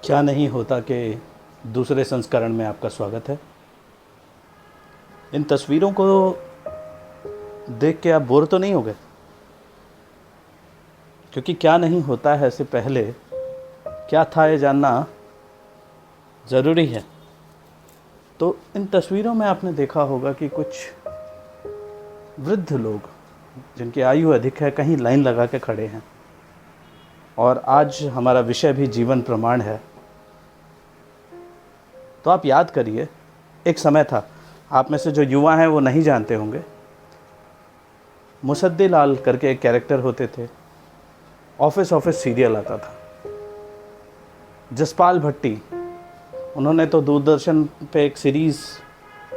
क्या नहीं होता के दूसरे संस्करण में आपका स्वागत है। इन तस्वीरों को देख के आप बोर तो नहीं हो गए? क्योंकि क्या नहीं होता है से पहले क्या था ये जानना ज़रूरी है। तो इन तस्वीरों में आपने देखा होगा कि कुछ वृद्ध लोग जिनकी आयु अधिक है कहीं लाइन लगा के खड़े हैं। और आज हमारा विषय भी जीवन प्रमाण है। तो आप याद करिए, एक समय था, आप में से जो युवा हैं वो नहीं जानते होंगे, मुसद्दी लाल करके एक कैरेक्टर होते थे। ऑफिस सीरियल आता था। जसपाल भट्टी, उन्होंने तो दूरदर्शन पे एक सीरीज़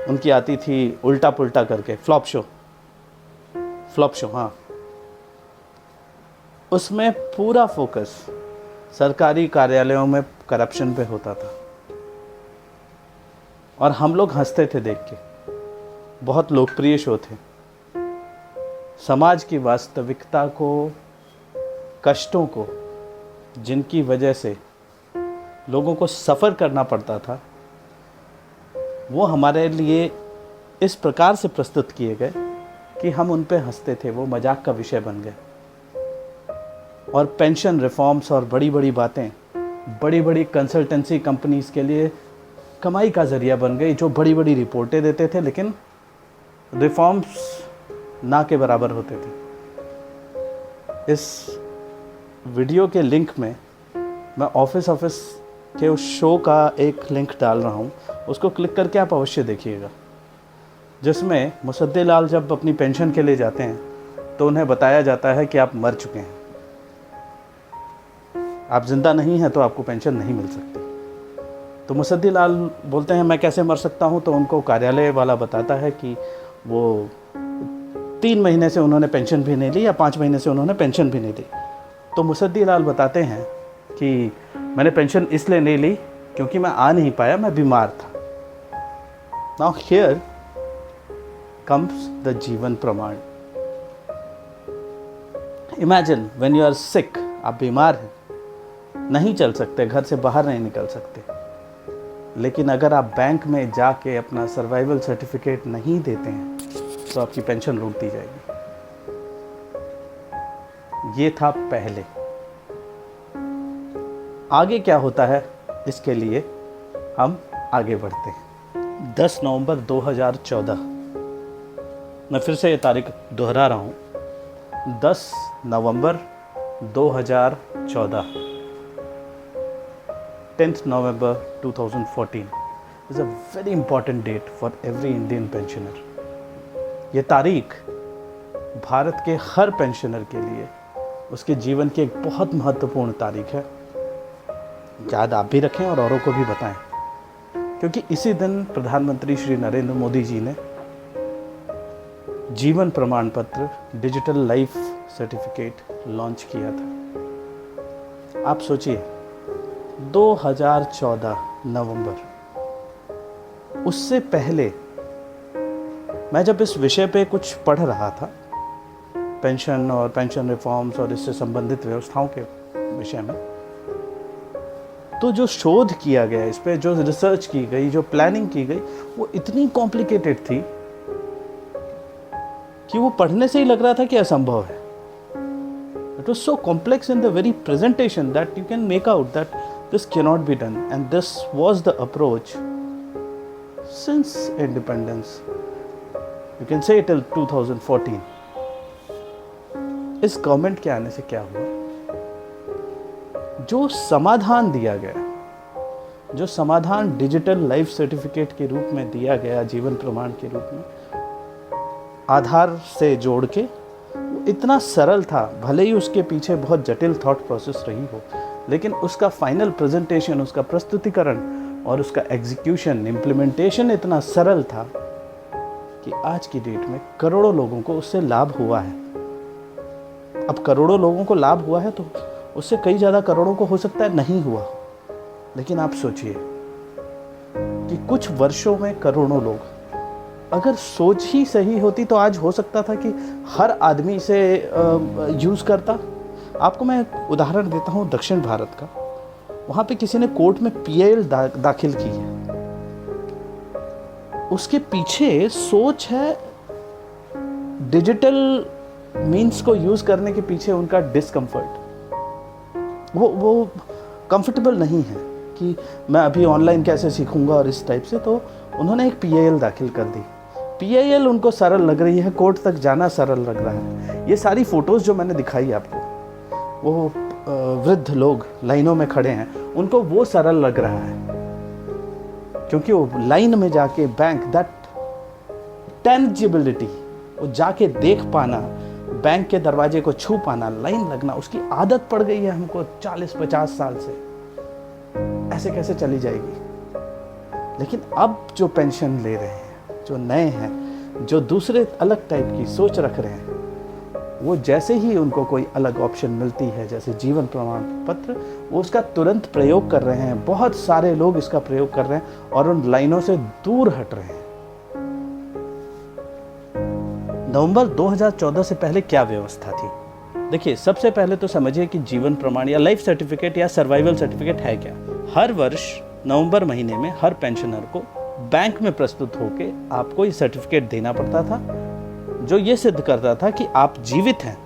उनकी आती थी उल्टा पुल्टा करके, फ्लॉप शो, हाँ। उसमें पूरा फोकस सरकारी कार्यालयों में करप्शन पे होता था और हम लोग हंसते थे देख के। बहुत लोकप्रिय शो थे। समाज की वास्तविकता को, कष्टों को, जिनकी वजह से लोगों को सफ़र करना पड़ता था, वो हमारे लिए इस प्रकार से प्रस्तुत किए गए कि हम उन पे हंसते थे। वो मजाक का विषय बन गए। और पेंशन रिफॉर्म्स और बड़ी बड़ी बातें बड़ी बड़ी कंसल्टेंसी कंपनीज़ के लिए कमाई का ज़रिया बन गई, जो बड़ी बड़ी रिपोर्टें देते थे लेकिन रिफॉर्म्स ना के बराबर होते थे। इस वीडियो के लिंक में मैं ऑफिस के उस शो का एक लिंक डाल रहा हूँ, उसको क्लिक करके आप अवश्य देखिएगा। जिसमें मुसद्दी लाल जब अपनी पेंशन के लिए जाते हैं तो उन्हें बताया जाता है कि आप मर चुके हैं, आप जिंदा नहीं हैं तो आपको पेंशन नहीं मिल सकती। तो मुसद्दी लाल बोलते हैं मैं कैसे मर सकता हूँ। तो उनको कार्यालय वाला बताता है कि वो 3 महीने से उन्होंने पेंशन भी नहीं ली या 5 महीने से उन्होंने पेंशन भी नहीं ली। तो मुसद्दी लाल बताते हैं कि मैंने पेंशन इसलिए नहीं ली क्योंकि मैं आ नहीं पाया, मैं बीमार था। Now here comes the Jeevan Pramaan. Imagine when you are sick, आप बीमार हैं, नहीं चल सकते, घर से बाहर नहीं निकल सकते, लेकिन अगर आप बैंक में जाके अपना सर्वाइवल सर्टिफिकेट नहीं देते हैं तो आपकी पेंशन रोक दी जाएगी। ये था पहले। आगे क्या होता है इसके लिए हम आगे बढ़ते हैं। 10 नवंबर 2014, मैं फिर से ये तारीख दोहरा रहा हूँ, 10 नवंबर 2014, 10th November 2014 is a very important date for every Indian pensioner. ये तारीख भारत के हर पेंशनर के लिए उसके जीवन की एक बहुत महत्वपूर्ण तारीख है। याद आप भी रखें और औरों को भी बताएं, क्योंकि इसी दिन प्रधानमंत्री श्री नरेंद्र मोदी जी ने जीवन प्रमाण पत्र, डिजिटल लाइफ सर्टिफिकेट लॉन्च किया था। आप सोचिए, 2014 नवंबर। उससे पहले मैं जब इस विषय पे कुछ पढ़ रहा था, पेंशन और पेंशन रिफॉर्म्स और इससे संबंधित व्यवस्थाओं के विषय में, तो जो शोध किया गया इस पे, जो रिसर्च की गई, जो प्लानिंग की गई, वो इतनी कॉम्प्लिकेटेड थी कि वो पढ़ने से ही लग रहा था कि असंभव है। It was so complex in the very presentation that you can make out that this cannot be done, and this was the approach since independence, you can say till 2014. इस गवर्नमेंट के आने से क्या हुआ, जो समाधान दिया गया, जो समाधान डिजिटल लाइफ सर्टिफिकेट के रूप में दिया गया, जीवन प्रमाण के रूप में आधार से जोड़ के, वो इतना सरल था। भले ही उसके पीछे बहुत जटिल थॉट प्रोसेस रही हो, लेकिन उसका फाइनल प्रेजेंटेशन, उसका प्रस्तुतिकरण और उसका एग्जीक्यूशन, इम्प्लीमेंटेशन इतना सरल था कि आज की डेट में करोड़ों लोगों को उससे लाभ हुआ है। अब करोड़ों लोगों को लाभ हुआ है तो उससे कई ज़्यादा करोड़ों को हो सकता है नहीं हुआ, लेकिन आप सोचिए कि कुछ वर्षों में करोड़ों लोग, अगर सोच ही सही होती तो आज हो सकता था कि हर आदमी इसे यूज़ करता। आपको मैं एक उदाहरण देता हूँ दक्षिण भारत का। वहाँ पे किसी ने कोर्ट में PIL दाखिल की है, उसके पीछे सोच है, डिजिटल मीन्स को यूज़ करने के पीछे उनका डिस्कम्फर्ट, वो कंफर्टेबल नहीं है कि मैं अभी ऑनलाइन कैसे सीखूंगा और इस टाइप से। तो उन्होंने एक PIL दाखिल कर दी। PIL उनको सरल लग रही है, कोर्ट तक जाना सरल लग रहा है। ये सारी फ़ोटोज़ जो मैंने दिखाई आपको, वो वृद्ध लोग लाइनों में खड़े हैं, उनको वो सरल लग रहा है, क्योंकि वो लाइन में जाके बैंक, दैट टेंजिबिलिटी, वो जाके देख पाना, बैंक के दरवाजे को छू पाना, लाइन लगना, उसकी आदत पड़ गई है हमको 40-50 साल से। ऐसे कैसे चली जाएगी? लेकिन अब जो पेंशन ले रहे हैं, जो नए हैं, जो दूसरे अलग टाइप की सोच रख रहे हैं, वो जैसे ही उनको कोई अलग ऑप्शन मिलती है, जैसे जीवन प्रमाण पत्र, वो उसका तुरंत प्रयोग कर रहे हैं। बहुत सारे लोग इसका प्रयोग कर रहे हैं और उन लाइनों से दूर हट रहे हैं। नवंबर 2014 से पहले क्या व्यवस्था थी? देखिए, सबसे पहले तो समझिए कि जीवन प्रमाण या लाइफ सर्टिफिकेट या सर्वाइवल सर्टिफिकेट है क्या। हर वर्ष नवंबर महीने में हर पेंशनर को बैंक में प्रस्तुत होकर आपको ये सर्टिफिकेट देना पड़ता था, जो ये सिद्ध करता था कि आप जीवित हैं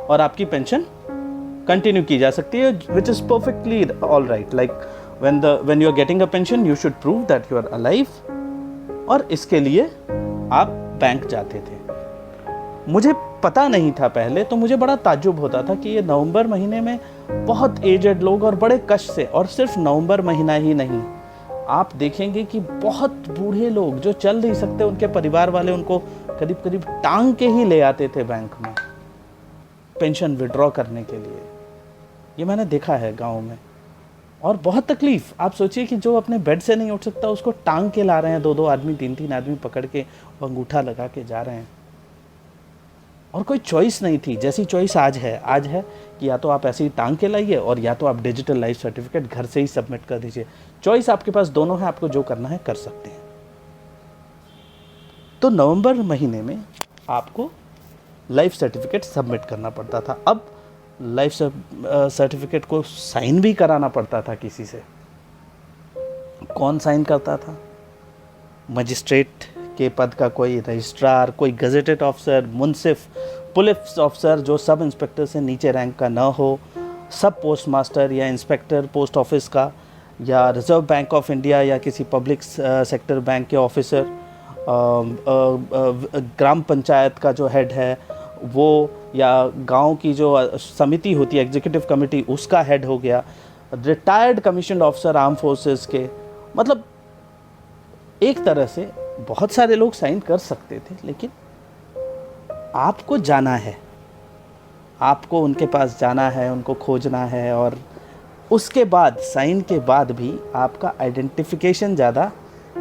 और आपकी पेंशन कंटिन्यू की जा सकती है, which is perfectly all right. Like when you are getting a pension, you should prove that you are alive, और इसके लिए आप बैंक जाते थे। मुझे पता नहीं था पहले, तो मुझे बड़ा ताज्जुब होता था कि ये नवंबर महीने में बहुत एजेड लोग और बड़े कष्ट से, और सिर्फ नवंबर महीना ही नहीं, आप देखेंगे कि बहुत बूढ़े लोग जो चल नहीं सकते, उनके परिवार वाले उनको करीब करीब टांग के ही ले आते थे बैंक में पेंशन विड्रॉ करने के लिए। ये मैंने देखा है गांव में, और बहुत तकलीफ। आप सोचिए कि जो अपने बेड से नहीं उठ सकता, उसको टांग के ला रहे हैं, 2-2 आदमी, 3-3 आदमी पकड़ के अंगूठा लगा के जा रहे हैं। और कोई चॉइस नहीं थी, जैसी चॉइस आज है कि या तो आप ऐसे ही टांग के लाइए, और या तो आप डिजिटल लाइफ सर्टिफिकेट घर से ही सबमिट कर दीजिए। चॉइस आपके पास दोनों है, आपको जो करना है कर सकते हैं। तो नवंबर महीने में आपको लाइफ सर्टिफिकेट सबमिट करना पड़ता था। अब लाइफ सर्टिफिकेट को साइन भी कराना पड़ता था किसी से। कौन साइन करता था? मजिस्ट्रेट के पद का कोई रजिस्ट्रार, कोई गजेटेड ऑफिसर, मुंसिफ, पुलिस ऑफिसर जो सब इंस्पेक्टर से नीचे रैंक का ना हो, सब पोस्ट मास्टर या इंस्पेक्टर पोस्ट ऑफिस का, या रिजर्व बैंक ऑफ इंडिया या किसी पब्लिक सेक्टर बैंक के ऑफिसर, ग्राम पंचायत का जो हेड है वो, या गांव की जो समिति होती है एग्जीक्यूटिव कमेटी, उसका हेड हो गया, retired commission officer arm forces के। मतलब एक तरह से बहुत सारे लोग साइन कर सकते थे, लेकिन आपको जाना है, आपको उनके पास जाना है, उनको खोजना है, और उसके बाद साइन के बाद भी आपका आइडेंटिफिकेशन ज़्यादा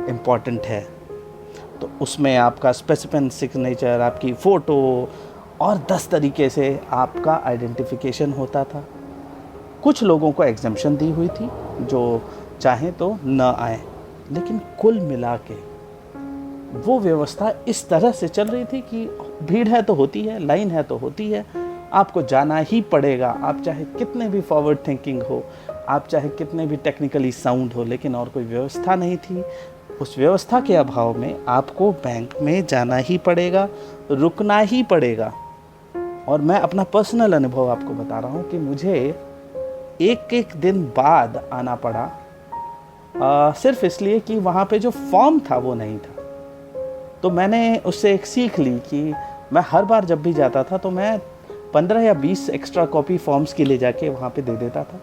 इम्पॉर्टेंट है। तो उसमें आपका स्पेसिफिक सिग्नेचर, आपकी फ़ोटो और 10 तरीके से आपका आइडेंटिफिकेशन होता था। कुछ लोगों को एग्जम्पशन दी हुई थी जो चाहें तो न आए, लेकिन कुल मिला के वो व्यवस्था इस तरह से चल रही थी कि भीड़ है तो होती है, लाइन है तो होती है, आपको जाना ही पड़ेगा। आप चाहे कितने भी फॉरवर्ड थिंकिंग हो, आप चाहे कितने भी टेक्निकली साउंड हो, लेकिन और कोई व्यवस्था नहीं थी। उस व्यवस्था के अभाव में आपको बैंक में जाना ही पड़ेगा, रुकना ही पड़ेगा। और मैं अपना पर्सनल अनुभव आपको बता रहा हूँ कि मुझे एक दिन बाद आना पड़ा, सिर्फ इसलिए कि वहाँ पे जो फॉर्म था वो नहीं था। तो मैंने उससे एक सीख ली कि मैं हर बार जब भी जाता था तो मैं 15 या 20 एक्स्ट्रा कॉपी फॉर्म्स की ले जाके वहाँ पे दे देता था,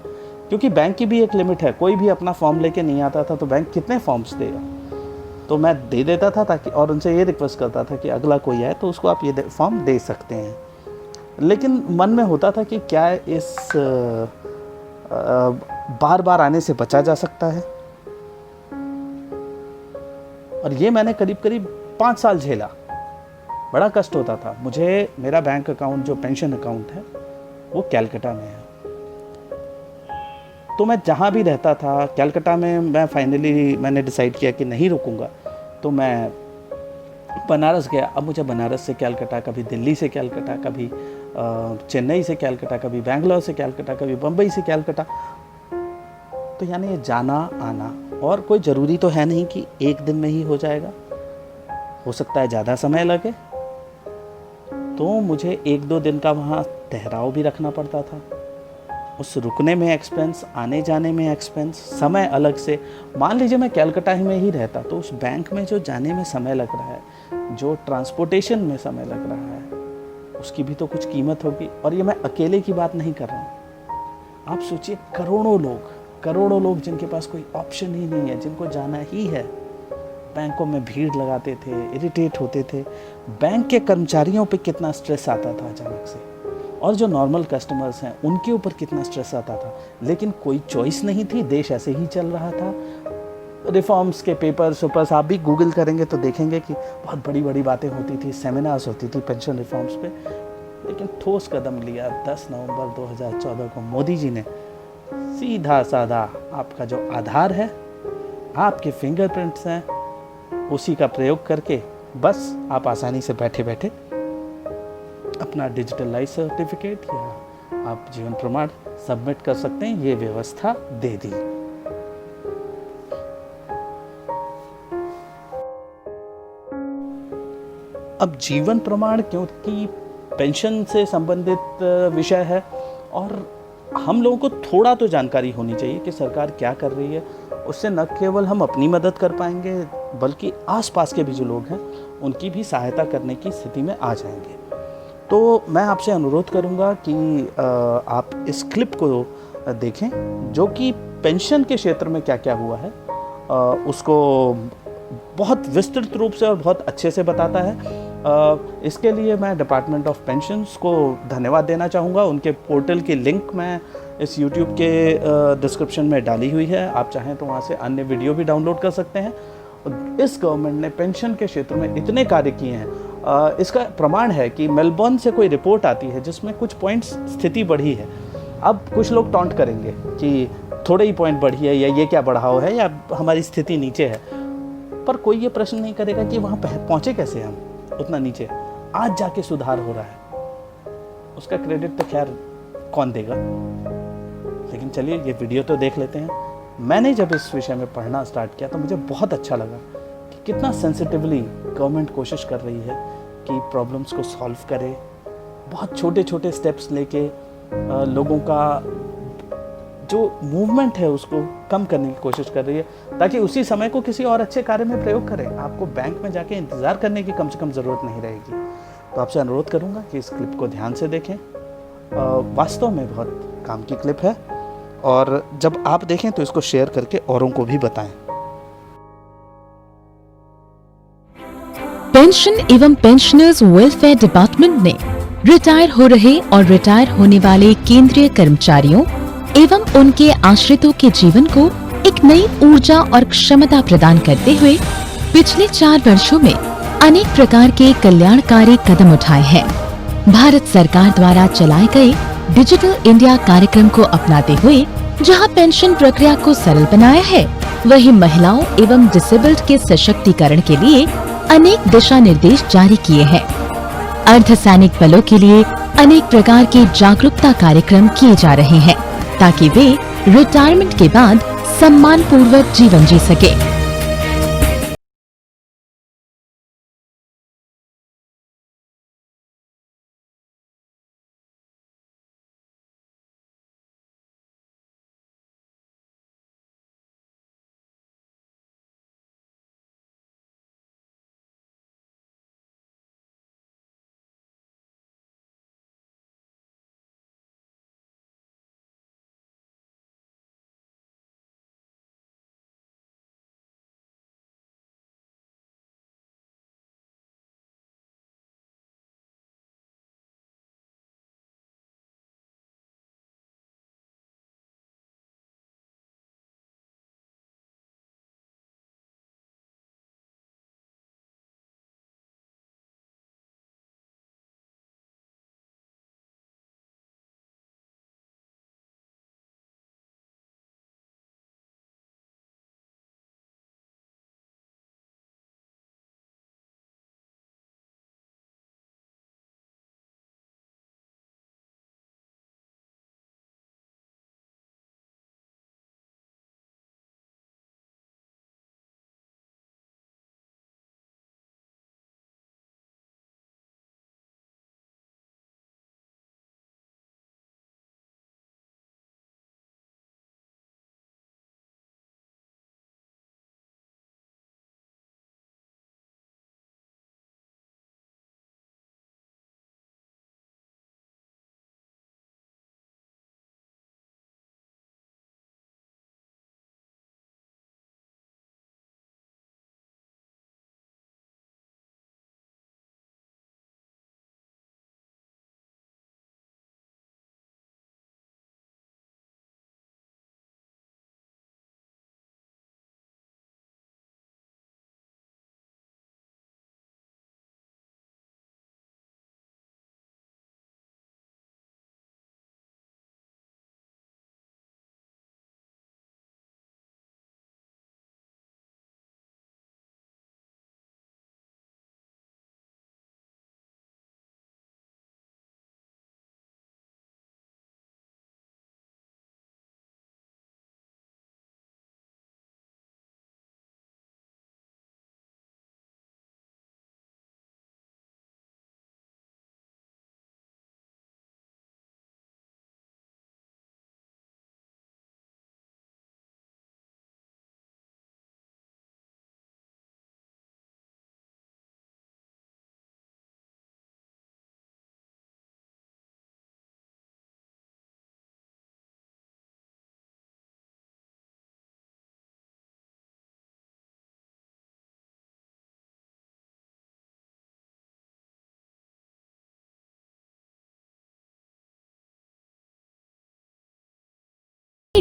क्योंकि बैंक की भी एक लिमिट है। कोई भी अपना फॉर्म लेके नहीं आता था तो बैंक कितने फॉर्म्स देगा। तो मैं दे देता था ताकि, और उनसे ये रिक्वेस्ट करता था कि अगला कोई आए तो उसको आप ये फॉर्म दे सकते हैं। लेकिन मन में होता था कि क्या इस बार बार आने से बचा जा सकता है। और ये मैंने करीब करीब 5 साल झेला। बड़ा कष्ट होता था मुझे। मेरा बैंक अकाउंट जो पेंशन अकाउंट है वो कैलकाटा में है, तो मैं जहाँ भी रहता था कैलकाटा में, मैं फाइनली मैंने डिसाइड किया कि नहीं रुकूंगा, तो मैं बनारस गया। अब मुझे बनारस से कैलकाटा, कभी दिल्ली से कैलकाटा, कभी चेन्नई से कैलकाटा, कभी बैंगलोर से कैलकाटा, कभी बम्बई से कैलकाटा, तो यानी ये जाना आना, और कोई ज़रूरी तो है नहीं कि एक दिन में ही हो जाएगा, हो सकता है ज़्यादा समय लगे। तो मुझे 1-2 दिन का वहाँ ठहराव भी रखना पड़ता था। उस रुकने में एक्सपेंस, आने जाने में एक्सपेंस, समय अलग से। मान लीजिए मैं कलकत्ता ही में ही रहता, तो उस बैंक में जो जाने में समय लग रहा है, जो ट्रांसपोर्टेशन में समय लग रहा है, उसकी भी तो कुछ कीमत होगी। और ये मैं अकेले की बात नहीं कर रहा हूँ। आप सोचिए, करोड़ों लोग जिनके पास कोई ऑप्शन ही नहीं है, जिनको जाना ही है। बैंकों में भीड़ लगाते थे, इरिटेट होते थे। बैंक के कर्मचारियों पे कितना स्ट्रेस आता था अचानक से, और जो नॉर्मल कस्टमर्स हैं उनके ऊपर कितना स्ट्रेस आता था। लेकिन कोई चॉइस नहीं थी, देश ऐसे ही चल रहा था। रिफॉर्म्स के पेपर्स आप भी गूगल करेंगे तो देखेंगे कि बहुत बड़ी बड़ी बातें होती थी, सेमिनार्स होती थी पेंशन रिफॉर्म्स पे। लेकिन ठोस कदम लिया 10 नवंबर 2014 को मोदी जी ने। सीधा साधा आपका जो आधार है, आपके फिंगरप्रिंट्स हैं, उसी का प्रयोग करके बस आप आसानी से बैठे बैठे अपना डिजिटल लाइफ सर्टिफिकेट या आप जीवन प्रमाण सबमिट कर सकते हैं। ये व्यवस्था दे दी। अब जीवन प्रमाण क्योंकि पेंशन से संबंधित विषय है, और हम लोगों को थोड़ा तो जानकारी होनी चाहिए कि सरकार क्या कर रही है। उससे न केवल हम अपनी मदद कर पाएंगे, बल्कि आसपास के भी जो लोग हैं उनकी भी सहायता करने की स्थिति में आ जाएंगे। तो मैं आपसे अनुरोध करूंगा कि आप इस क्लिप को देखें, जो कि पेंशन के क्षेत्र में क्या क्या हुआ है उसको बहुत विस्तृत रूप से और बहुत अच्छे से बताता है। इसके लिए मैं डिपार्टमेंट ऑफ पेंशन्स को धन्यवाद देना चाहूँगा। उनके पोर्टल की लिंक मैं इस यूट्यूब के डिस्क्रिप्शन में डाली हुई है। आप चाहें तो वहाँ से अन्य वीडियो भी डाउनलोड कर सकते हैं। इस गवर्नमेंट ने पेंशन के क्षेत्र में इतने कार्य किए हैं। इसका प्रमाण है कि मेलबर्न से कोई रिपोर्ट आती है जिसमें कुछ पॉइंट्स स्थिति बढ़ी है। अब कुछ लोग टॉन्ट करेंगे कि थोड़े ही पॉइंट बढ़ी है, या ये क्या बढ़ाव है, या हमारी स्थिति नीचे है। पर कोई ये प्रश्न नहीं करेगा कि वहाँ पहुँचे कैसे हम उतना नीचे। आज जाके सुधार हो रहा है, उसका क्रेडिट तो खैर कौन देगा। लेकिन चलिए ये वीडियो तो देख लेते हैं। मैंने जब इस विषय में पढ़ना स्टार्ट किया तो मुझे बहुत अच्छा लगा कि कितना सेंसिटिवली गवर्नमेंट कोशिश कर रही है कि प्रॉब्लम्स को सॉल्व करे। बहुत छोटे छोटे स्टेप्स लेके लोगों का जो मूवमेंट है उसको कम करने की कोशिश कर रही है, ताकि उसी समय को किसी और अच्छे कार्य में प्रयोग करें। आपको बैंक में जाके इंतज़ार करने की कम से कम ज़रूरत नहीं रहेगी। तो आपसे अनुरोध करूंगा कि इस क्लिप को ध्यान से देखें। वास्तव में बहुत काम की क्लिप है, और जब आप देखें तो इसको शेयर करके औरों को भी बताएं। पेंशन एवं पेंशनर्स वेलफेयर डिपार्टमेंट ने रिटायर हो रहे और रिटायर होने वाले केंद्रीय कर्मचारियों एवं उनके आश्रितों के जीवन को एक नई ऊर्जा और क्षमता प्रदान करते हुए पिछले 4 वर्षों में अनेक प्रकार के कल्याणकारी कदम उठाए हैं। भारत सरकार द्वारा चलाए गए डिजिटल इंडिया कार्यक्रम को अपनाते हुए जहां पेंशन प्रक्रिया को सरल बनाया है, वहीं महिलाओं एवं डिसेबल्ड के सशक्तिकरण के लिए अनेक दिशा निर्देश जारी किए हैं। अर्धसैनिक बलों के लिए अनेक प्रकार के जागरूकता कार्यक्रम किए जा रहे हैं, ताकि वे रिटायरमेंट के बाद सम्मान पूर्वक जीवन जी सके।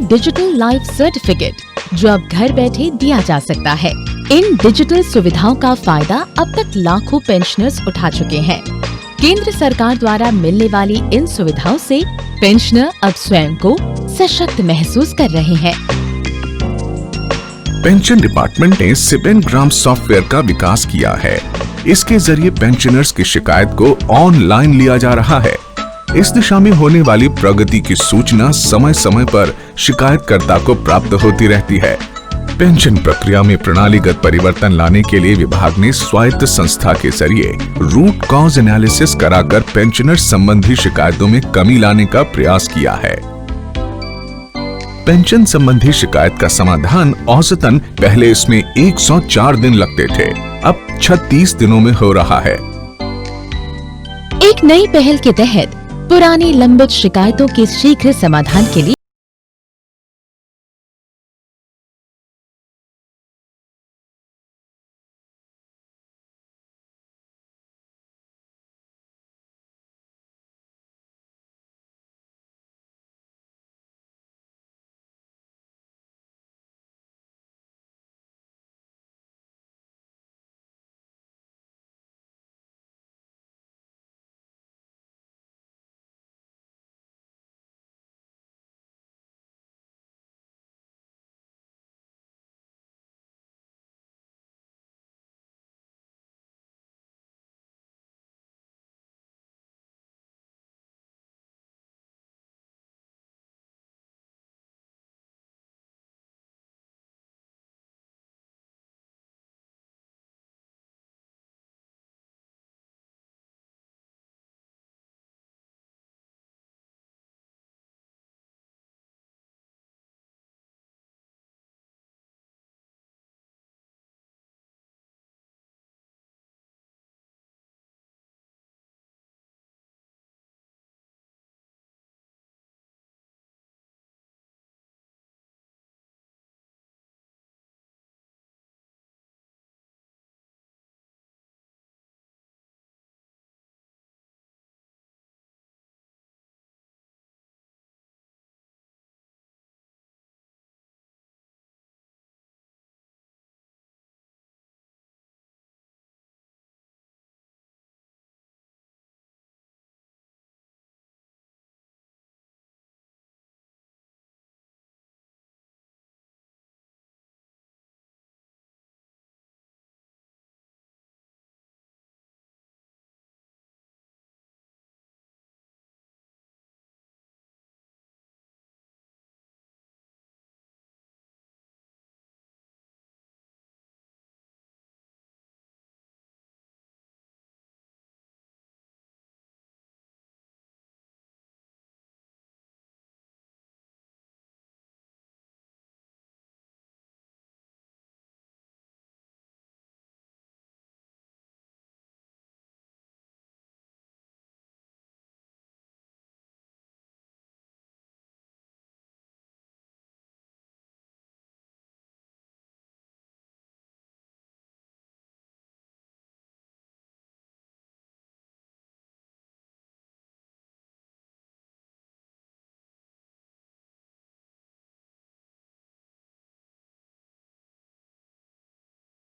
डिजिटल लाइफ सर्टिफिकेट जो अब घर बैठे दिया जा सकता है। इन डिजिटल सुविधाओं का फायदा अब तक लाखों पेंशनर्स उठा चुके हैं। केंद्र सरकार द्वारा मिलने वाली इन सुविधाओं से पेंशनर अब स्वयं को सशक्त महसूस कर रहे हैं। पेंशन डिपार्टमेंट ने सिपेनग्राम सॉफ्टवेयर का विकास किया है। इसके जरिए पेंशनर्स की शिकायत को ऑनलाइन लिया जा रहा है। इस दिशा में होने वाली प्रगति की सूचना समय समय पर शिकायतकर्ता को प्राप्त होती रहती है। पेंशन प्रक्रिया में प्रणालीगत परिवर्तन लाने के लिए विभाग ने स्वायत्त संस्था के जरिए रूट कॉज एनालिसिस कराकर पेंशनर संबंधी शिकायतों में कमी लाने का प्रयास किया है। पेंशन संबंधी शिकायत का समाधान औसतन पहले इसमें 104 दिन लगते थे, अब 36 दिनों में हो रहा है। एक नई पहल के तहत पुरानी लंबित शिकायतों के शीघ्र समाधान के लिए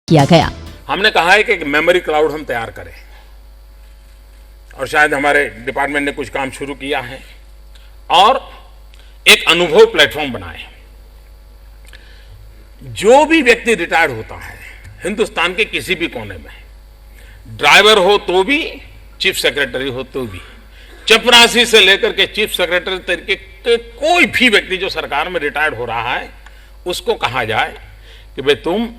किया गया। हमने कहा है कि एक मेमोरी क्लाउड हम तैयार करें और शायद हमारे डिपार्टमेंट ने कुछ काम शुरू किया है और एक अनुभव प्लेटफॉर्म बनाए। जो भी व्यक्ति रिटायर्ड होता है हिंदुस्तान के किसी भी कोने में, ड्राइवर हो तो भी, चीफ सेक्रेटरी हो तो भी, चपरासी से लेकर के चीफ सेक्रेटरी तरीके के कोई भी व्यक्ति जो सरकार में रिटायर्ड हो रहा है उसको कहा जाए कि भाई तुम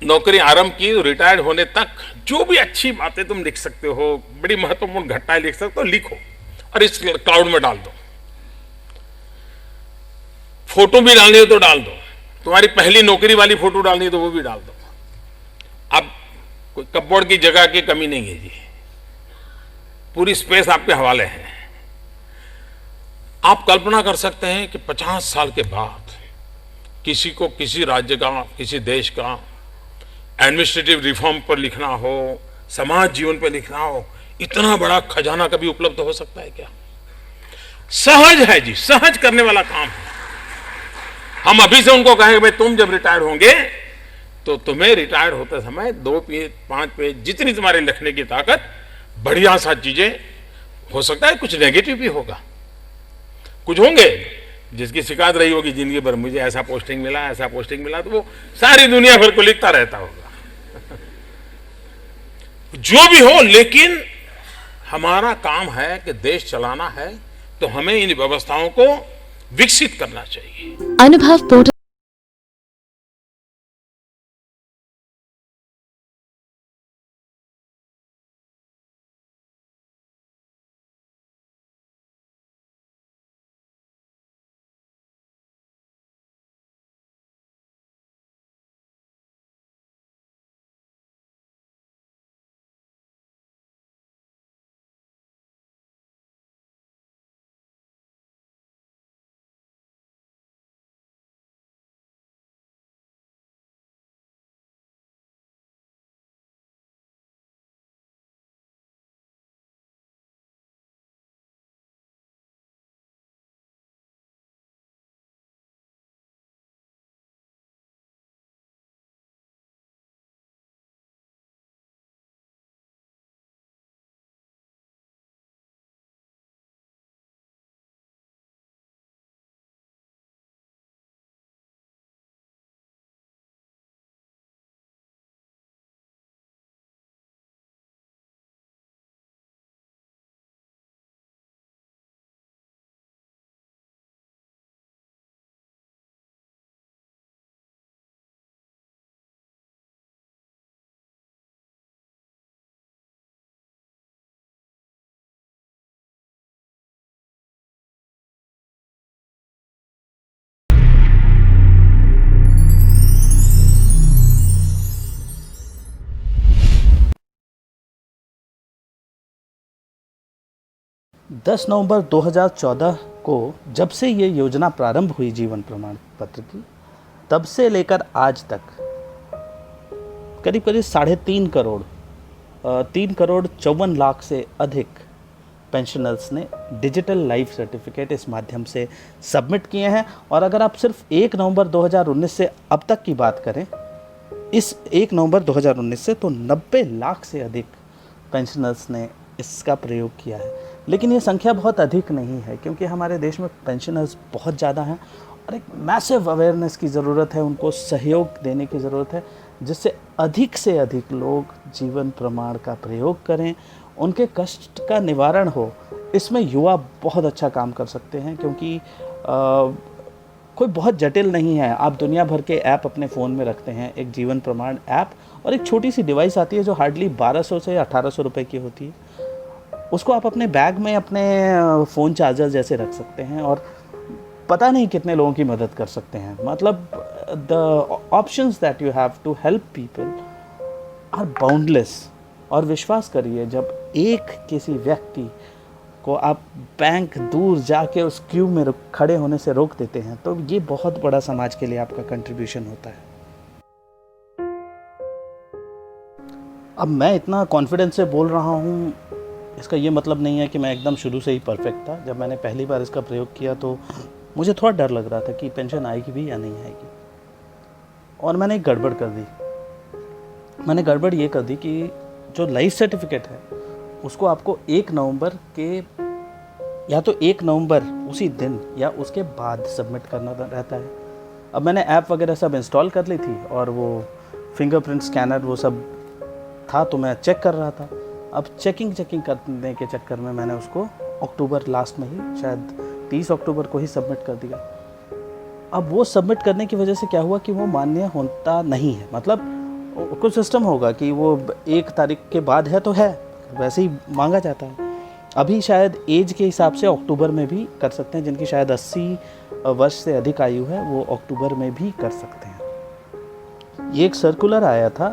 नौकरी आरंभ की, रिटायर्ड होने तक जो भी अच्छी बातें तुम लिख सकते हो, बड़ी महत्वपूर्ण घटनाएं लिख सकते हो, लिखो और इस क्लाउड में डाल दो। फोटो भी डालनी हो तो डाल दो, तुम्हारी पहली नौकरी वाली फोटो डालनी है तो वो भी डाल दो। अब कोई कपबोर्ड की जगह की कमी नहीं है जी, पूरी स्पेस आपके हवाले है। आप कल्पना कर सकते हैं कि 50 साल के बाद किसी को किसी राज्य का, किसी देश का एडमिनिस्ट्रेटिव रिफॉर्म पर लिखना हो, समाज जीवन पर लिखना हो, इतना बड़ा खजाना कभी उपलब्ध हो सकता है क्या? सहज है जी, सहज करने वाला काम है। हम अभी से उनको कहें भाई तुम जब रिटायर होंगे तो तुम्हें रिटायर होते समय 2 पेज 5 पेज जितनी तुम्हारी लिखने की ताकत, बढ़िया सा चीजें, हो सकता है कुछ नेगेटिव भी होगा, कुछ होंगे जिसकी शिकायत रही होगी जिंदगी भर, मुझे ऐसा पोस्टिंग मिला, ऐसा पोस्टिंग मिला, तो वो सारी दुनिया भर को लिखता रहता होगा। जो भी हो, लेकिन हमारा काम है कि देश चलाना है, तो हमें इन व्यवस्थाओं को विकसित करना चाहिए। अनुभव पोर्टल दस नवंबर 2014 को जब से ये योजना प्रारंभ हुई जीवन प्रमाण पत्र की, तब से लेकर आज तक करीब करीब 3.5 करोड़ 3,54,00,000 से अधिक पेंशनर्स ने डिजिटल लाइफ सर्टिफिकेट इस माध्यम से सबमिट किए हैं। और अगर आप सिर्फ 1 नवंबर 2019 से अब तक की बात करें, इस 1 नवंबर 2019 से, तो 90 लाख से अधिक पेंशनर्स ने इसका प्रयोग किया है। लेकिन ये संख्या बहुत अधिक नहीं है, क्योंकि हमारे देश में पेंशनर्स बहुत ज़्यादा हैं और एक मैसिव अवेयरनेस की ज़रूरत है, उनको सहयोग देने की ज़रूरत है, जिससे अधिक से अधिक लोग जीवन प्रमाण का प्रयोग करें, उनके कष्ट का निवारण हो। इसमें युवा बहुत अच्छा काम कर सकते हैं, क्योंकि कोई बहुत जटिल नहीं है। आप दुनिया भर के ऐप अपने फ़ोन में रखते हैं, एक जीवन प्रमाण ऐप और एक छोटी सी डिवाइस आती है जो हार्डली 1200 से 1800 रुपए की होती है। उसको आप अपने बैग में अपने फ़ोन चार्जर जैसे रख सकते हैं और पता नहीं कितने लोगों की मदद कर सकते हैं। मतलब the options that you have to help people are boundless. और विश्वास करिए, जब एक किसी व्यक्ति को आप बैंक दूर जाके उस क्यू में खड़े होने से रोक देते हैं, तो ये बहुत बड़ा समाज के लिए आपका कंट्रीब्यूशन होता है। अब मैं इतना कॉन्फिडेंस से बोल रहा हूँ, इसका ये मतलब नहीं है कि मैं एकदम शुरू से ही परफेक्ट था। जब मैंने पहली बार इसका प्रयोग किया तो मुझे थोड़ा डर लग रहा था कि पेंशन आएगी भी या नहीं आएगी, और मैंने एक गड़बड़ कर दी। मैंने गड़बड़ ये कर दी कि जो लाइफ सर्टिफिकेट है उसको आपको 1 नवंबर के, या तो 1 नवंबर उसी दिन या उसके बाद सबमिट करना रहता है। अब मैंने ऐप वगैरह सब इंस्टॉल कर ली थी और वो फिंगरप्रिंट स्कैनर वो सब था, तो मैं चेक कर रहा था। अब चेकिंग करने के चक्कर में मैंने उसको अक्टूबर लास्ट में ही, शायद 30 अक्टूबर को ही सबमिट कर दिया। अब वो सबमिट करने की वजह से क्या हुआ कि वो मान्य होता नहीं है। मतलब कुछ सिस्टम होगा कि वो 1 तारीख के बाद है तो है, वैसे ही मांगा जाता है। अभी शायद एज के हिसाब से अक्टूबर में भी कर सकते हैं, जिनकी शायद 80 वर्ष से अधिक आयु है वो अक्टूबर में भी कर सकते हैं। ये एक सर्कुलर आया था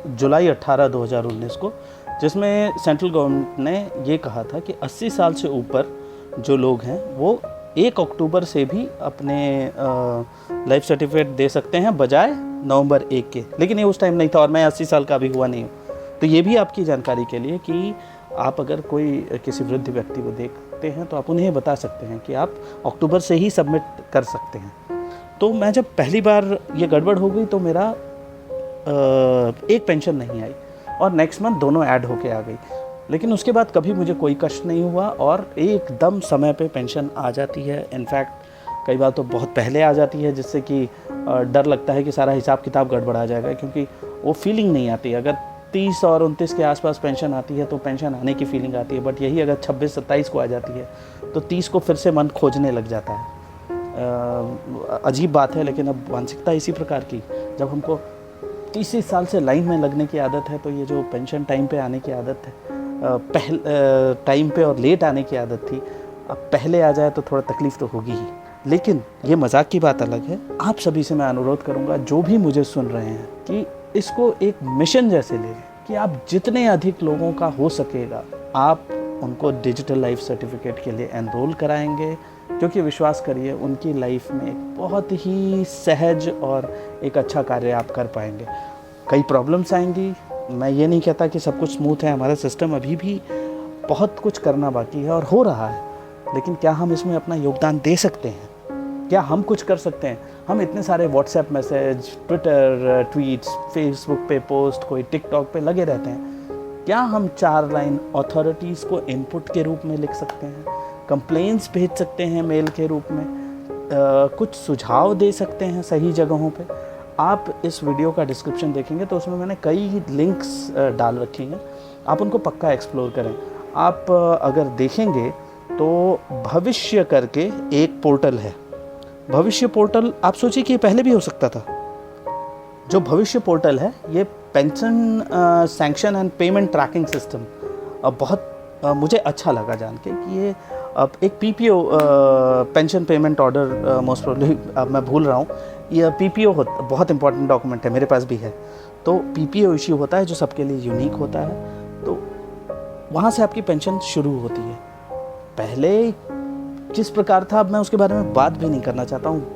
जुलाई 18, 2019 को, जिसमें सेंट्रल गवर्नमेंट ने ये कहा था कि 80 साल से ऊपर जो लोग हैं वो 1 अक्टूबर से भी अपने लाइफ सर्टिफिकेट दे सकते हैं, बजाय नवंबर 1 के। लेकिन ये उस टाइम नहीं था और मैं 80 साल का भी हुआ नहीं हूँ। तो ये भी आपकी जानकारी के लिए कि आप अगर कोई किसी वृद्ध व्यक्ति को देखते हैं तो आप उन्हें बता सकते हैं कि आप अक्टूबर से ही सबमिट कर सकते हैं। तो मैं जब पहली बार ये गड़बड़ हो गई तो मेरा एक पेंशन नहीं आई और नेक्स्ट मंथ दोनों ऐड होके आ गई। लेकिन उसके बाद कभी मुझे कोई कष्ट नहीं हुआ और एकदम समय पे पेंशन आ जाती है। इनफैक्ट कई बार तो बहुत पहले आ जाती है, जिससे कि डर लगता है कि सारा हिसाब किताब गड़बड़ा जाएगा, क्योंकि वो फीलिंग नहीं आती। अगर 30 और 29 के आसपास पेंशन आती है तो पेंशन आने की फीलिंग आती है, बट यही अगर 26-27 को आ जाती है तो 30 को फिर से मन खोजने लग जाता है। अजीब बात है, लेकिन अब मानसिकता इसी प्रकार की। जब हमको 30 साल से लाइन में लगने की आदत है, तो ये जो पेंशन टाइम पे आने की आदत है, टाइम पे और लेट आने की आदत थी, अब पहले आ जाए तो थोड़ा तकलीफ़ तो होगी ही। लेकिन ये मजाक की बात अलग है। आप सभी से मैं अनुरोध करूंगा, जो भी मुझे सुन रहे हैं, कि इसको एक मिशन जैसे ले लें कि आप जितने अधिक लोगों का हो सकेगा आप उनको डिजिटल लाइफ सर्टिफिकेट के लिए एनरोल कराएंगे, क्योंकि विश्वास करिए उनकी लाइफ में एक बहुत ही सहज और एक अच्छा कार्य आप कर पाएंगे। कई प्रॉब्लम्स आएंगी, मैं ये नहीं कहता कि सब कुछ स्मूथ है, हमारा सिस्टम अभी भी बहुत कुछ करना बाकी है और हो रहा है, लेकिन क्या हम इसमें अपना योगदान दे सकते हैं? क्या हम कुछ कर सकते हैं? हम इतने सारे WhatsApp message, Twitter tweets, Facebook पे पोस्ट, कोई टिकटॉक पे लगे रहते हैं। क्या हम 4 लाइन अथॉरिटीज़ को इनपुट के रूप में लिख सकते हैं? कंप्लेंट्स भेज सकते हैं मेल के रूप में? कुछ सुझाव दे सकते हैं सही जगहों पे? आप इस वीडियो का डिस्क्रिप्शन देखेंगे तो उसमें मैंने कई लिंक्स डाल रखी हैं, आप उनको पक्का एक्सप्लोर करें। आप अगर देखेंगे तो भविष्य करके एक पोर्टल है। भविष्य पोर्टल, आप सोचिए कि ये पहले भी हो सकता था। जो भविष्य पोर्टल है ये pension sanction and payment tracking system बहुत मुझे अच्छा लगा जान के कि ये अब एक PPO pension payment order, most probably अब मैं भूल रहा हूँ, ये पीपीओ बहुत इंपॉर्टेंट डॉक्यूमेंट है, मेरे पास भी है। तो पीपीओ इश्यू होता है जो सबके लिए यूनिक होता है, तो वहाँ से आपकी पेंशन शुरू होती है। पहले किस प्रकार था अब मैं उसके बारे में बात भी नहीं करना चाहता हूँ।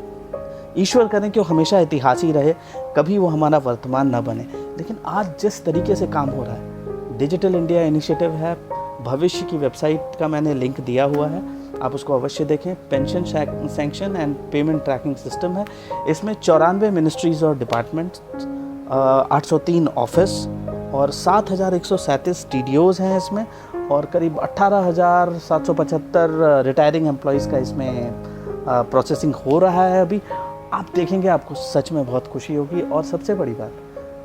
ईश्वर करें कि वो हमेशा इतिहास ही रहे, कभी वो हमारा वर्तमान ना बने। लेकिन आज जिस तरीके से काम हो रहा है, डिजिटल इंडिया इनिशिएटिव है, भविष्य की वेबसाइट का मैंने लिंक दिया हुआ है, आप उसको अवश्य देखें। Pension sanction and payment tracking system है। इसमें 94 मिनिस्ट्रीज़ और डिपार्टमेंट्स, 803 ऑफिस और 7137 टीडीओज़ हैं इसमें, और करीब 18,775 रिटायरिंग एम्प्लॉयज़ का इसमें प्रोसेसिंग हो रहा है अभी। आप देखेंगे आपको सच में बहुत खुशी होगी। और सबसे बड़ी बात,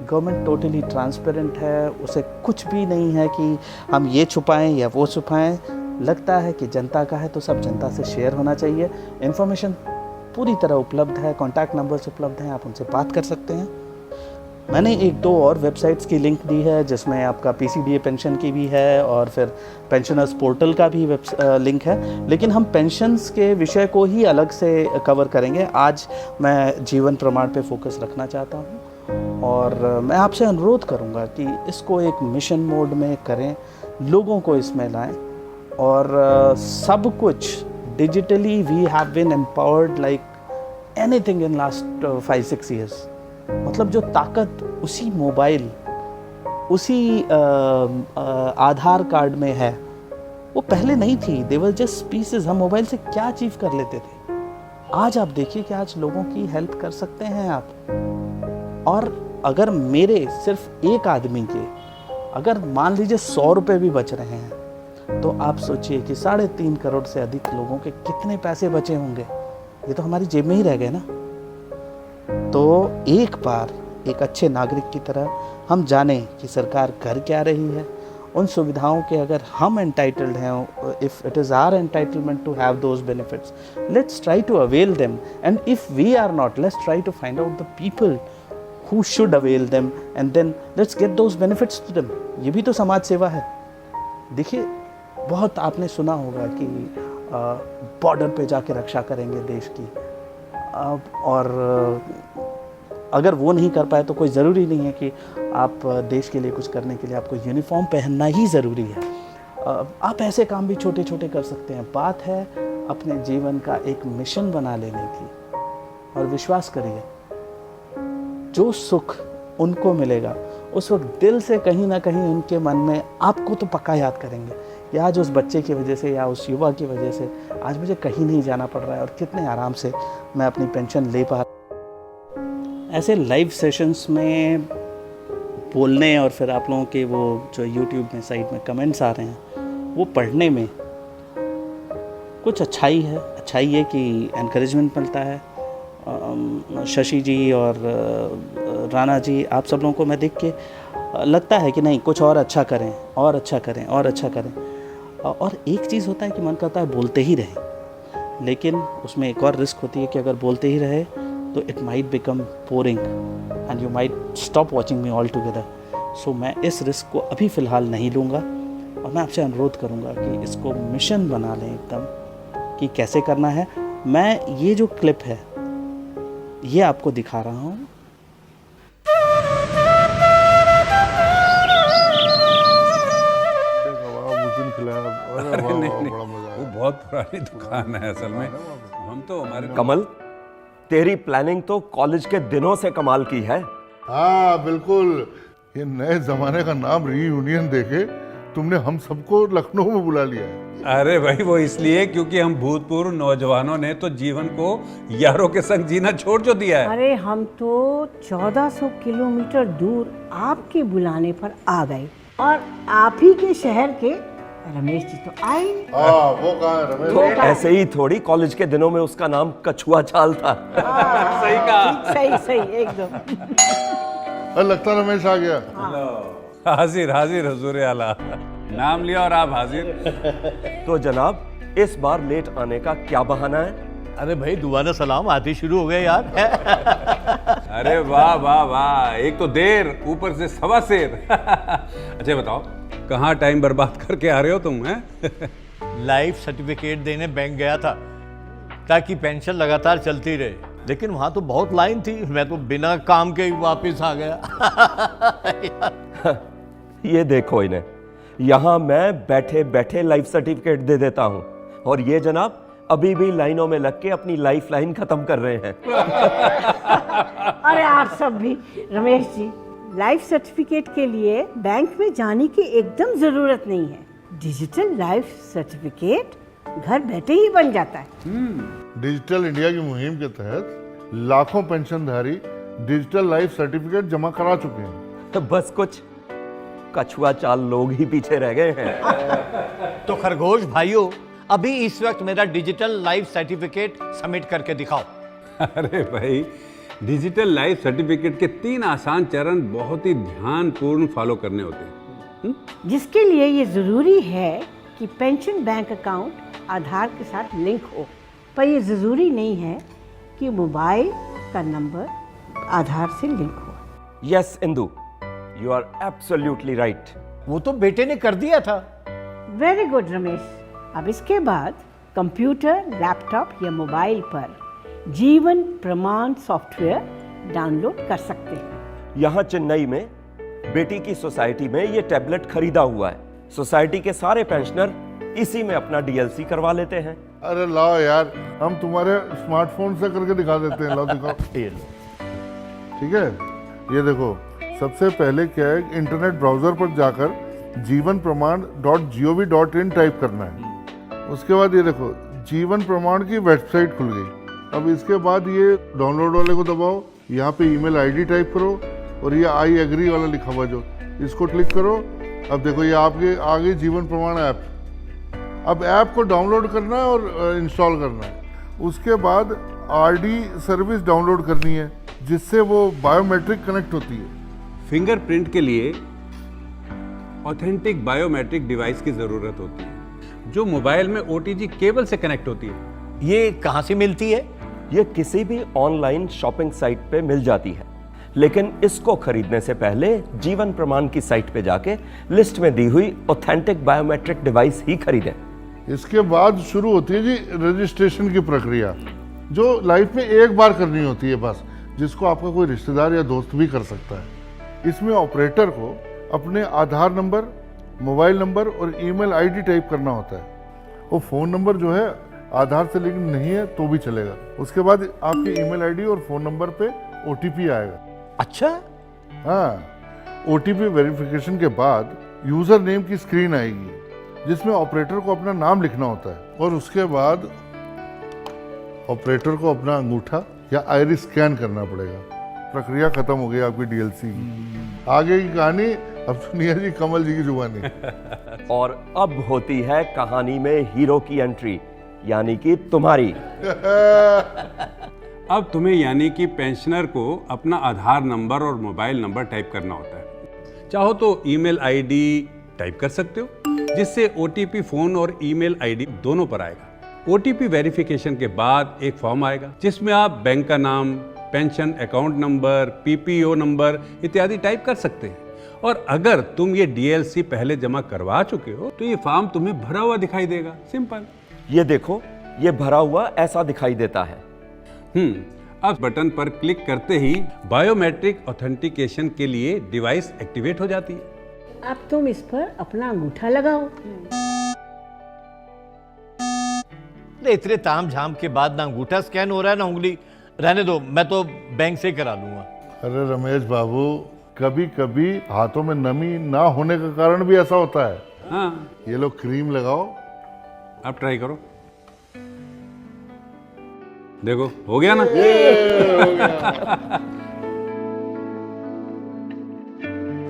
गवर्नमेंट टोटली ट्रांसपेरेंट है, उसे कुछ भी नहीं है कि हम ये छुपाएं या वो छुपाएं। लगता है कि जनता का है तो सब जनता से शेयर होना चाहिए। इन्फॉर्मेशन पूरी तरह उपलब्ध है, कॉन्टैक्ट नंबर्स उपलब्ध हैं, आप उनसे बात कर सकते हैं। मैंने 1-2 और वेबसाइट्स की लिंक दी है, जिसमें आपका पीसीडीए पेंशन की भी है और फिर पेंशनर्स पोर्टल का भी लिंक है। लेकिन हम पेंशन्स के विषय को ही अलग से कवर करेंगे। आज मैं जीवन प्रमाण पे फोकस रखना चाहता हूँ और मैं आपसे अनुरोध करूँगा कि इसको एक मिशन मोड में करें, लोगों को इसमें लाएं और सब कुछ digitally we have been empowered like anything in last 5-6 years. मतलब जो ताकत उसी मोबाइल, उसी आधार कार्ड में है, वो पहले नहीं थी। दे वर जस्ट पीसेस। हम मोबाइल से क्या अचीव कर लेते थे। आज आप देखिए कि आज लोगों की हेल्प कर सकते हैं आप। और अगर मेरे सिर्फ एक आदमी के अगर मान लीजिए 100 रुपये भी बच रहे हैं, तो आप सोचिए कि 3.5 करोड़ से अधिक लोगों के कितने पैसे बचे होंगे। ये तो हमारी जेब में ही रह गए ना। तो एक बार एक अच्छे नागरिक की तरह हम जाने कि सरकार कर क्या रही है, उन सुविधाओं के अगर हम एंटाइटल्ड हैं, if it is our entitlement to have those benefits, let's try to avail them. And if we are not, let's try to find out the people who should avail them and then let's get those benefits to them। ये भी तो समाज सेवा है। देखिए, बहुत आपने सुना होगा कि बॉर्डर पे जाके रक्षा करेंगे देश की, और अगर वो नहीं कर पाए तो कोई ज़रूरी नहीं है कि आप देश के लिए कुछ करने के लिए आपको यूनिफॉर्म पहनना ही ज़रूरी है। आप ऐसे काम भी छोटे छोटे कर सकते हैं। बात है अपने जीवन का एक मिशन बना लेने की, और विश्वास करिए जो सुख उनको मिलेगा उस वक्त दिल से कहीं ना कहीं उनके मन में आपको तो पक्का याद करेंगे कि आज उस बच्चे की वजह से या उस युवा की वजह से आज मुझे कहीं नहीं जाना पड़ रहा है और कितने आराम से मैं अपनी पेंशन ले पा रहा हूँ। ऐसे लाइव सेशंस में बोलने और फिर आप लोगों के वो जो यूट्यूब में साइड में कमेंट्स आ रहे हैं वो पढ़ने में कुछ अच्छाई है कि एनकरेजमेंट मिलता है। शशि जी और राणा जी, आप सब लोगों को मैं देख के लगता है कि नहीं कुछ और अच्छा करें और अच्छा करें और अच्छा करें। और एक चीज़ होता है कि मन करता है बोलते ही रहें, लेकिन उसमें एक और रिस्क होती है कि अगर बोलते ही रहे तो it might become boring and you might stop watching me all together. So मैं इस रिस्क को अभी फ़िलहाल नहीं लूँगा और मैं आपसे अनुरोध करूँगा कि इसको मिशन बना लें एकदम कि कैसे करना है। मैं ये जो क्लिप है ये आपको दिखा रहा हूँ। अरे नहीं, वो बहुत पुरानी दुकान है असल में। हम तो हमारे कमल, तेरी प्लानिंग तो कॉलेज के दिनों से कमाल की है। हाँ बिल्कुल, ये नए जमाने का नाम रीयूनियन देके तुमने हम सबको लखनऊ में बुला लिया है। अरे भाई वो इसलिए क्योंकि हम भूतपूर्व नौजवानों ने तो जीवन को यारों के संग जीना छोड़ जो दिया है। अरे हम तो 1400 किलोमीटर दूर आपके बुलाने पर आ गए और आप ही के शहर के रमेश जी तो आए। वो कहाँ है रमेश? तो ऐसे ही थोड़ी कॉलेज के दिनों में उसका नाम कछुआ चाल था। सही कहा। सही एकदम। अरे लगता रमेश आ गया। हाजिर हाजिर हुजूर आला, नाम लिया और आप हाजिर। तो जनाब, इस बार लेट आने का क्या बहाना है? अरे भाई दोबारा सलाम आते शुरू हो गए यार। अरे वाह वाह वाह, एक तो देर ऊपर से सवा शेर। अच्छा बताओ, कहाँ टाइम बर्बाद करके आ रहे हो तुम? हैं लाइफ सर्टिफिकेट देने बैंक गया था ताकि पेंशन लगातार चलती रहे, लेकिन वहां तो बहुत लाइन थी, मैं तो बिना काम के ही वापस आ गया। ये देखो इन्हें, यहाँ मैं बैठे बैठे लाइफ सर्टिफिकेट दे देता हूँ और ये जनाब अभी भी लाइनों में लग के अपनी लाइफ लाइन खत्म कर रहे हैं। अरे आप सब भी, रमेश जी, लाइफ सर्टिफिकेट के लिए बैंक में जाने की एकदम जरूरत नहीं है। डिजिटल लाइफ सर्टिफिकेट घर बैठे ही बन जाता है। डिजिटल इंडिया की मुहिम के तहत लाखों पेंशनधारी डिजिटल लाइफ सर्टिफिकेट जमा करा चुके हैं। तो बस कुछ कछुआ चाल लोग ही पीछे रह गए हैं। तो खरगोश भाइयों, अभी इस वक्त मेरा डिजिटल लाइफ सर्टिफिकेट सबमिट करके दिखाओ। अरे भाई, डिजिटल लाइफ सर्टिफिकेट के 3 आसान चरण बहुत ही ध्यानपूर्ण फॉलो करने होते हैं। जिसके लिए ये जरूरी है कि पेंशन बैंक अकाउंट आधार के साथ लिंक हो, पर ये जरूरी नहीं है कि मोबाइल का नंबर आधार से लिंक हो। Yes Indu, you are absolutely right. वो तो बेटे ने कर दिया था। Very good Ramesh. अब इसके बाद कंप्यूटर, लैपटॉप या मोबाइल पर जीवन प्रमाण सॉफ्टवेयर डाउनलोड कर सकते हैं। यहाँ चेन्नई में बेटी की सोसाइटी में ये टैबलेट खरीदा हुआ है। सोसाइटी के सारे पेंशनर इसी में अपना डीएलसी करवा लेते हैं। अरे लाओ यार, हम तुम्हारे स्मार्टफोन से करके दिखा देते हैं। लाओ दिखाओ। ठीक है, ये देखो, सबसे पहले क्या है, इंटरनेट ब्राउजर पर जाकर जीवन प्रमाण .gov.in टाइप करना है। उसके बाद ये देखो, जीवन प्रमाण की वेबसाइट खुल गई। अब इसके बाद ये डाउनलोड वाले को दबाओ, यहाँ पे ईमेल आईडी टाइप करो और ये आई एग्री वाला लिखा हुआ जो, इसको क्लिक करो। अब देखो ये आपके आगे जीवन प्रमाण ऐप। अब ऐप को डाउनलोड करना है और इंस्टॉल करना है। उसके बाद आरडी सर्विस डाउनलोड करनी है, जिससे वो बायोमेट्रिक कनेक्ट होती है। फिंगरप्रिंट के लिए ऑथेंटिक बायोमेट्रिक डिवाइस की जरूरत होती है, जो मोबाइल में ओटीजी केबल से कनेक्ट होती है। ये कहाँ से मिलती है? ये किसी भी ऑनलाइन शॉपिंग साइट पे मिल जाती है, लेकिन इसको खरीदने से पहले जीवन प्रमाण की साइट पे जाके लिस्ट में दी हुई ऑथेंटिक बायोमेट्रिक डिवाइस ही खरीदें। इसके बाद शुरू होती है जी रजिस्ट्रेशन की प्रक्रिया, जो लाइफ में एक बार करनी होती है बस, जिसको आपका कोई रिश्तेदार या दोस्त भी कर सकता है। इसमें ऑपरेटर को अपने आधार नंबर, मोबाइल नंबर और ईमेल आईडी टाइप करना होता है। वो फ़ोन नंबर जो है आधार से लिंक नहीं है तो भी चलेगा। उसके बाद आपके ईमेल आईडी और फ़ोन नंबर पे ओटीपी आएगा। अच्छा, हाँ, ओटीपी वेरिफिकेशन के बाद यूज़र नेम की स्क्रीन आएगी, जिसमें ऑपरेटर को अपना नाम लिखना होता है और उसके बाद ऑपरेटर को अपना अंगूठा या आइरिस स्कैन करना पड़ेगा। प्रक्रिया खत्म हो गई आपकी डीएलसी की। आगे की कहानी अब सुनिए जी कमल जी की जुबानी। और अब होती है कहानी में हीरो की एंट्री, यानी कि तुम्हारी। अब तुम्हें यानी कि पेंशनर को अपना आधार नंबर और मोबाइल नंबर टाइप करना होता है। चाहो तो ईमेल आईडी टाइप कर सकते हो, जिससे ओटीपी फोन और ईमेल आईडी दोनों पर आएगा। ओटीपी वेरिफिकेशन के बाद एक फॉर्म आएगा जिसमें आप बैंक का नाम, pension account number, PPO number इत्यादि टाइप कर सकते हैं। और अगर तुम ये डीएलसी पहले जमा करवा चुके हो तो ये फॉर्म तुम्हें भरा हुआ दिखाई देगा। सिंपल। ये देखो, ये भरा हुआ ऐसा दिखाई देता है। अब बटन पर क्लिक करते ही बायोमेट्रिक ऑथेंटिकेशन के लिए डिवाइस एक्टिवेट हो जाती है। अब तुम इस पर अपना अंगूठा लगाओ। अरे इतने ताम झाम के बाद ना अंगूठा स्कैन हो रहा है ना उंगली। रहने दो, मैं तो बैंक से करा लूंगा। अरे रमेश बाबू, कभी कभी हाथों में नमी ना होने का कारण भी ऐसा होता है। हाँ, ये लो क्रीम लगाओ। अब ट्राई करो। देखो हो गया ना।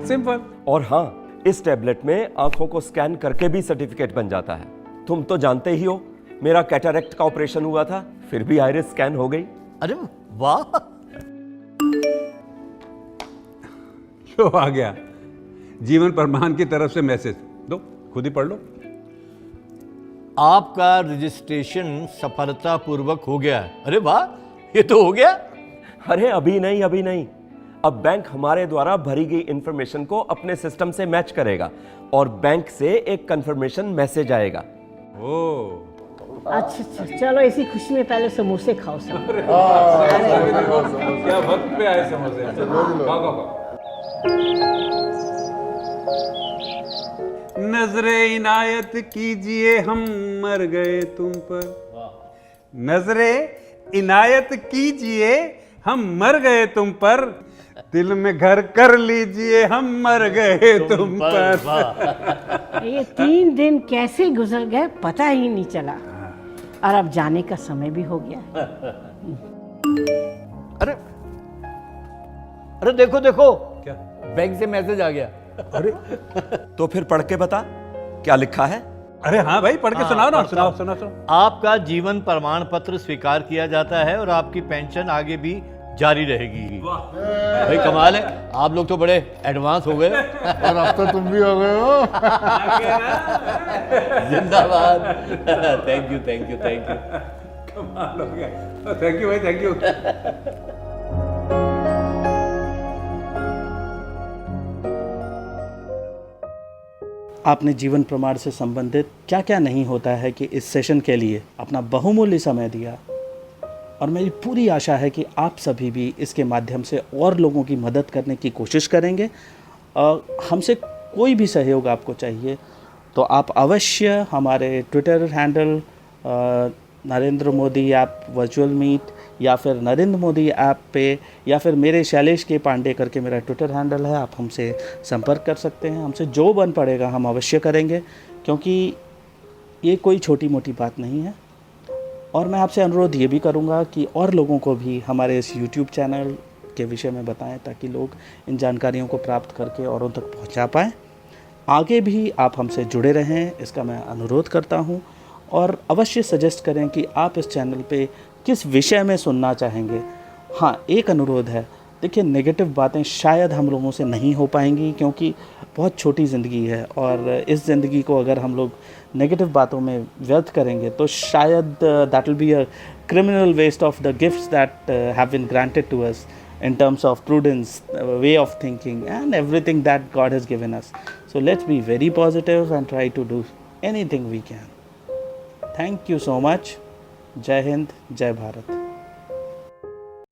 सिंपल। और हाँ, इस टैबलेट में आंखों को स्कैन करके भी सर्टिफिकेट बन जाता है। तुम तो जानते ही हो, मेरा कैटरेक्ट का ऑपरेशन हुआ था, फिर भी आइरिस स्कैन हो गई। अरे वाह, लो आ गया जीवन प्रमाण की तरफ से मैसेज। दो, खुद ही पढ़ लो। आपका रजिस्ट्रेशन सफलतापूर्वक हो गया है। अरे वाह, ये तो हो गया। अरे अभी नहीं, अभी नहीं। अब बैंक हमारे द्वारा भरी गई इंफॉर्मेशन को अपने सिस्टम से मैच करेगा और बैंक से एक कंफर्मेशन मैसेज आएगा। ओ अच्छा, चलो इसी खुशी में पहले समोसे खाओ सब। क्या वक्त पे आए समोसे। नजरे इनायत कीजिए हम मर गए तुम पर। नजरे इनायत कीजिए हम मर गए तुम पर। दिल में घर कर लीजिए हम मर गए तुम पर। ये 3 दिन कैसे गुजर गए पता ही नहीं चला, और अब जाने का समय भी हो गया है। अरे अरे देखो देखो, क्या? बैंक से मैसेज आ गया। अरे तो फिर पढ़ के बता क्या लिखा है। अरे हाँ भाई, पढ़ के सुनाओ ना। सुनाओ। आपका जीवन प्रमाण पत्र स्वीकार किया जाता है और आपकी पेंशन आगे भी जारी रहेगी। भाई कमाल है, आप लोग तो बड़े एडवांस हो गए। और अब तो तुम भी हो गए हो। जिंदाबाद। Thank you. कमाल हो गया। थैंक यू भाई, थैंक यू। आपने जीवन प्रमाण से संबंधित क्या क्या नहीं होता है कि इस सेशन के लिए अपना बहुमूल्य समय दिया, और मेरी पूरी आशा है कि आप सभी भी इसके माध्यम से और लोगों की मदद करने की कोशिश करेंगे। हमसे कोई भी सहयोग आपको चाहिए तो आप अवश्य हमारे Twitter handle Narendra Modi app virtual meet, या फिर नरेंद्र मोदी ऐप पे, या फिर मेरे शैलेश के पांडे करके मेरा ट्विटर हैंडल है, आप हमसे संपर्क कर सकते हैं। हमसे जो बन पड़ेगा हम अवश्य करेंगे, क्योंकि ये कोई छोटी मोटी बात नहीं है। और मैं आपसे अनुरोध ये भी करूँगा कि और लोगों को भी हमारे इस YouTube चैनल के विषय में बताएं, ताकि लोग इन जानकारियों को प्राप्त करके औरों तक पहुंचा पाएं। आगे भी आप हमसे जुड़े रहें, इसका मैं अनुरोध करता हूं। और अवश्य सजेस्ट करें कि आप इस चैनल पे किस विषय में सुनना चाहेंगे। हाँ, एक अनुरोध है, देखिए नेगेटिव बातें शायद हम लोगों से नहीं हो पाएंगी, क्योंकि बहुत छोटी ज़िंदगी है, और इस ज़िंदगी को अगर हम लोग नेगेटिव बातों में व्यर्थ करेंगे तो शायद that will be a criminal waste of the gifts that have been granted to us in terms of prudence, way of thinking and everything that God has given us. So let's be very positive and try to do anything we can. Thank you so much. Jai Hind, Jai Bharat.